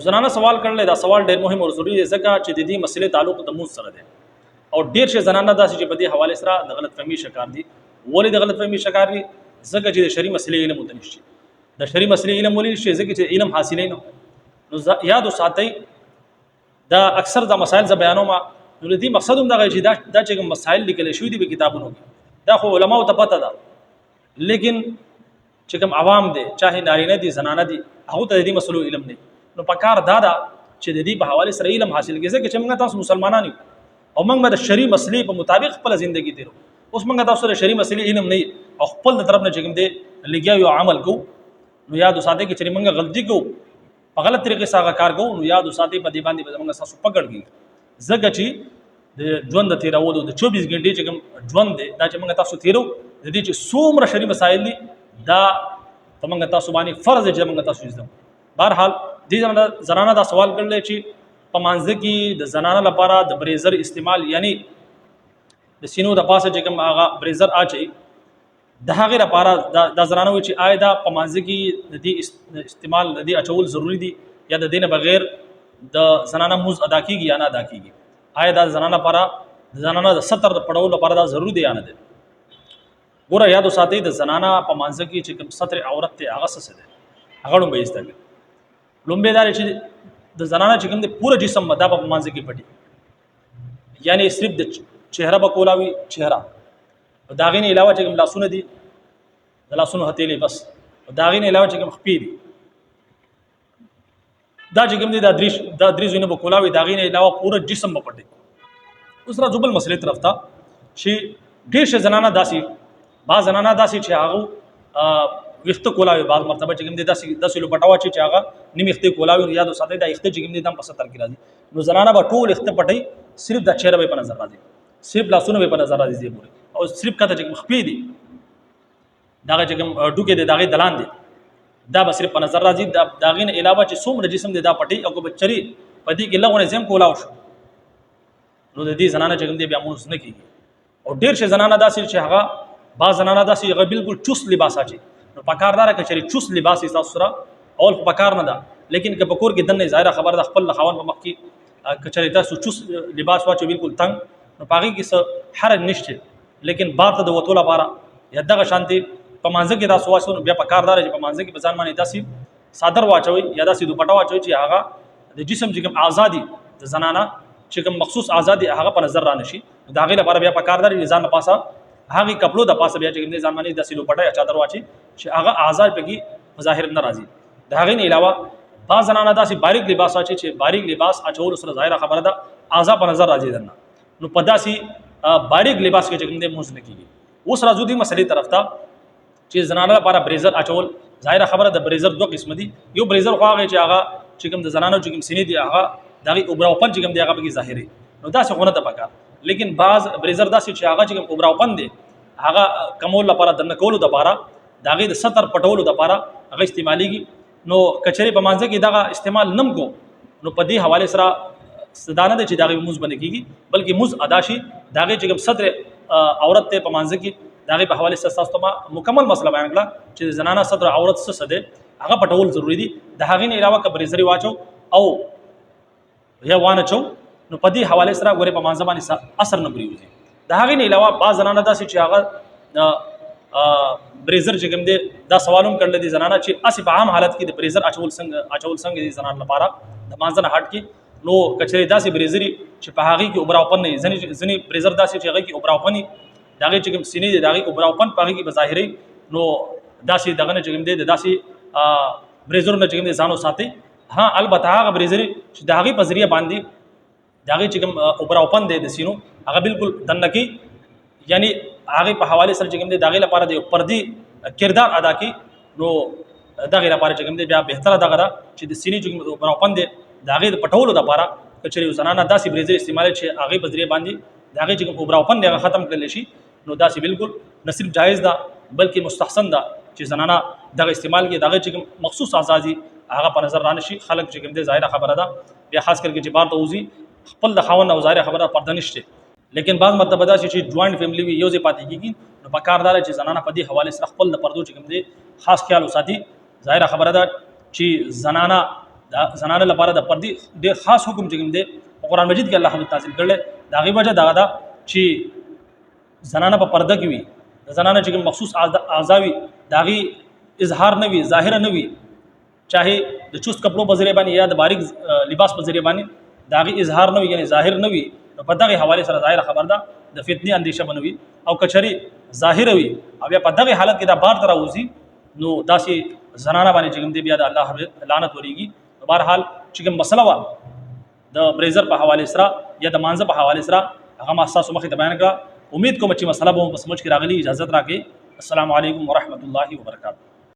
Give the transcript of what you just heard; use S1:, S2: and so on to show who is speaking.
S1: زنانه سوال کړل دا سوال ډېر مهم او ضروری دی ځکه چې د دې مسلې تعلق د موږ سره دی او ډېر شي زنانه داسې چې په دې حواله سره د غلط فهمي شکار دي. ولې د غلط فهمي شکار دي؟ ځکه چې د شرعي مسلې علم وته نشي. د شرعي مسلې علم ولې نشي؟ ځکه چې علم حاصلې نه. نو یاد وساتئ دا اکثر د مسائل ز بیانوم نو دې مقصد هم دا چې دا چې مسائل لیکل شوی دي په کتابونو کې دا خو علماو ته پته ده، لیکن چې کوم عوام دي چاهے نارینه دي زنانه دي هغه ته دې مسلو علم نه. نو پکار دا چې د دې په حواله سره علم حاصل کړي ځکه چې موږ تاسو مسلمانان یو او موږ د شرعي مسلې په مطابق خپل ژوندۍ تیرو. اوس موږ تاسو د شرعي مسلې علم نه او خپل د طرف نه چې کوم دې لګیا یو عمل کو نو یاد وساتئ چې موږ غلطي کو په غلط طریقې سره کار کو نو یاد وساتئ په دې باندې موږ تاسو پکړږي ځکه چې د ژوند د تیرولو د 24 غنټې چې کوم ژوند دی دا چې موږ تاسو تیرو د دې چې څومره شرعي مسائل دي دا په موږ تاسو باندې فرض دی چې موږ تاسو زده. بهرحال دې زنانه دا سوال کړل چې په مانځ کې د زنانه لپاره د بریزر استعمال یعنی د سینو د پاسه چې کوم هغه بریزر اچي د هغه لپاره د زنانه و چې آیا دا په مانځ کې د دې استعمال د دې اچول ضروری دي یا د دینه بغیر د زنانه موز ادا کیږي یا نه ادا کیږي؟ آیا دا زنانه لپاره د زنانه د ستر د پړول لپاره دا ضروری دی یا نه دی؟ ګوره یاد وساتئ د زنانه په مانځ کې چې کوم ستر عورت ته هغه څه ده هغه لومبه ایستل لومبه دار چې د زنانه چې کوم د پوره جسم مدا په مانځ کې پټي یعنی صرف د چهره په کولاوي چهره دا غینه علاوه چې کوم لاسونه دي د لاسونو هتیلې بس دا غینه علاوه چې کوم خپې دي دا چې کوم دي دا درې زونه په کولاوي دا غینه علاوه پوره جسم په پټي. اوس را جبل مسلې طرف ته چې ډېر زنانه داسي با زنانه داسي چې هغه وخت کولاوي بعض مرتبه چې کوم دي داسې لو پټاوه چې هغه نیم وخت کولاوي یاد وساتئ دا وخت چې کوم دي دم په 70 کې راځي نو زنانه به ټول وخت پټي صرف د چهره په نظر راځي صرف لاسونه په نظر راځي پوره او صرف کته چې خپې دي دا چې کوم ډوګه دي دا دلان دي دا به صرف په نظر راځي دا غین علاوه چې څومره جسم دي دا پټي او بچري پدې کې لغونه زم کولاو شو نو د دې زنانه چې کوم دي بیا موږ نه کیږي. او ډېر شي زنانه داسې چې هغه با زنانه داسې هغه بالکل چوس لباس اچي نو پکاردار کچري چوس لباس تاسو سره اول پکار نه ده لیکن که پکور کې دنه ظاهره خبر د خپل خاون په مخ کې کچري تاسو چوس لباس واچو بالکل تنگ نو پاګي کې څه حرج نشته لیکن بار ته د وټول لپاره یا دغه شانتي په مانځ کې تاسو واسو بیا پکاردار چې په مانځ کې په ځان باندې تاسو صادر واچوي یا داسې دوپټه واچوي چې هغه د جسم چې کوم آزادي د زنانه چې کوم مخصوص آزادي هغه په نظر را نشي دا غي لپاره بیا پکاردار ځان په پاسه هغه کپلو د پاسه بیا چې کوم ځان باندې داسې دوپټه یا چادر واچي چې هغه آزاد پکې ظاهر نه راځي. دا غي نه علاوه با زنانه داسې باریک لباس واچي چې باریک لباس اچول سره ظاهره خبره ده آزاد په نظر راځي درنه نو په داسې باریک لباس کې چې کوم دې موږ نه کیږي. اوس راځو دې مسلې طرف ته چې زنانه لپاره بریزر اچول ظاهره خبره د بریزر دوه قسم دي. یو بریزر خو هغه چې هغه چې کوم د زنانو چې کوم سینې دي هغه دغه اوبراوپن چې کوم دی هغه به ظاهري نو داسې خونه ته پکا لیکن بعض بریزر داسې چې هغه چې کوم اوبراوپن دی هغه کمول لپاره د نکولو لپاره دغه د ستر پټولو لپاره هغه استعماليږي نو کچري په مانځ کې دغه استعمال نم کو نو په دې حواله سره صدانه چې دغه موز باندې کیږي بلکې موز اداشي دغه چې کوم صدر عورت ته په مانځ کې دغه په حواله سره تاسو ته مکمل مسله بیان کړه چې زنانه صدر عورت څه سده هغه پټول ضروری دي. د هغې نه علاوه کبريزري واچو او یا وانه چو نو په دې حواله سره غوړې په مانځ باندې اثر نه پریوزي. د هغې نه علاوه بعض زنانه داسې چې هغه بریزر چې کوم دي دا سوالوم کړل دي زنانه چې اسی په عام حالت کې د بریزر اچول څنګه دي زنانه لپاره د مانځ نه هټ کې نو کچري داسې بریزري چې په هغې کې اوبراوپن نه ځنی بریزر داسې چې هغه کې اوبراوپن دغه چې کوم سینې دي دغه اوبراوپن په هغې کې بظاهري نو داسې دغه نه چې کوم دي داسې بریزر نه چې کوم دي ځانو ساتي. ها البته هغه بریزري چې د هغې په ذریعہ باندې دغه چې کوم اوبراوپن دی د سینو هغه بالکل دنه کې یعنی هغه په حواله سره چې کوم دي دغه لپاره د پردي کردار ادا کی نو دغه لپاره چې کوم دي بیا بهتره دغه چې د سینې چې اوبراوپن دی دغه د پټولو لپاره کچري زنانه داسې بریزر استعمال چې هغه په ذریعہ باندې دغه چې کوم اوبراوپن دی ختم کړل شي نو داسې بالکل نه صرف جایز ده بلکې مستحسن ده چې زنانه دغه استعمال کې دغه چې مخصوص آزادي هغه په نظر رانه شي. خلک چې کوم دي ظاهره خبره ده بیا خاص کر کې چې بار ته وزي خپل د خاوند او ظاهره خبره پرده نشته لیکن بعض مرتبه دا چې جوائنٹ فیملی وي یو ځای پاتې کیږي نو په کار دار چې زنانه په دې حواله سره خپل د پردو چې کوم دي خاص خیال وساتي. ظاهره خبره ده چې زنانه دا زنانه لپاره د پردې ډېر خاص حکم چې کوم دی په قرآن مجید کې الله نازل کړل د هغې وجه دغه ده چې زنانه په پرده کې وي د زنانه چې کوم مخصوص اعضا وي د هغې اظهار نه وي ظاهره نه وي چاهے د چست کپړو په ذریعه باندې یا د باریک لباس په ذریعه باندې د هغې اظهار نه وي یعنی ظاهر نه وي نو په دغې حوالې سره ظاهره خبر ده د فتنې اندیشه به نه وي او کچري ظاهره وي او بیا په دغې حالت کې دا بار ته راوځي نو داسې زنانه باندې چې کوم دی بیا د الله لعنت ورېږي نو بهرحال چې کوم مسله وه د بریزر په حوالې سره یا د مانځه په حوالې سره هغه ما ستاسو مخې ته بیان کړه امید کوم چې مسله به مو په سمجھ کې راغلي اجازت راکړئ السلام علیکم ورحمت الله وبرکاتہ